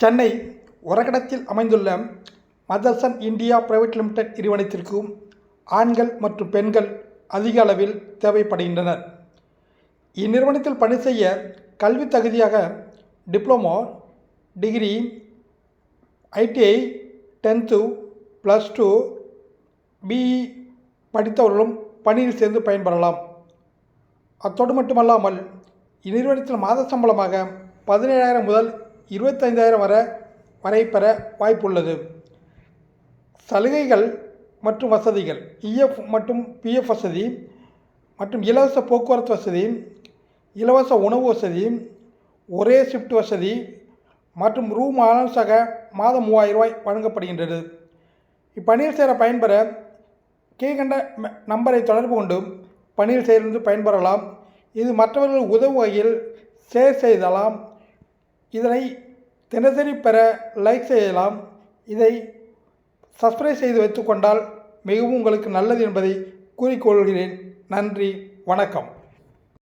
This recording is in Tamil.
சென்னை ஒரகடத்தில் அமைந்துள்ள மதர்சன் இந்தியா பிரைவேட் லிமிடெட் நிறுவனத்திற்கு ஆண்கள் மற்றும் பெண்கள் அதிக அளவில் தேவைப்படுகின்றனர். இந்நிறுவனத்தில் பணி செய்ய கல்வி தகுதியாக diploma, degree, ITI, 10th, +2, BE படித்தவர்களும் பணியில் சேர்ந்து பயன்பெறலாம். அத்தோடு மட்டுமல்லாமல் இந்நிறுவனத்தில் மாத சம்பளமாக 17,000 முதல் 25,000 வரை பெற வாய்ப்புள்ளது. சலுகைகள் மற்றும் வசதிகள்: EF மற்றும் PF வசதி மற்றும் இலவச போக்குவரத்து வசதி, இலவச உணவு வசதி, ஒரே ஷிஃப்ட் வசதி மற்றும் ரூம் அலவன்ஸாக மாதம் 3,000 ரூபாய் வழங்கப்படுகின்றது. இப்பணியில் சேர பயன்பெற கீழ்கண்ட நம்பரை தொடர்பு கொண்டு பணியில் சேர்ந்து பயன்பெறலாம். இது மற்றவர்கள் உதவும் வகையில் ஷேர் செய்யலாம். இதனை தினசரி பெற லைக் செய்யலாம். இதை சப்ஸ்கிரைப் செய்து வைத்துக்கொண்டால் மிகவும் உங்களுக்கு நல்லது என்பதை கூறிக்கொள்கிறேன். நன்றி, வணக்கம்.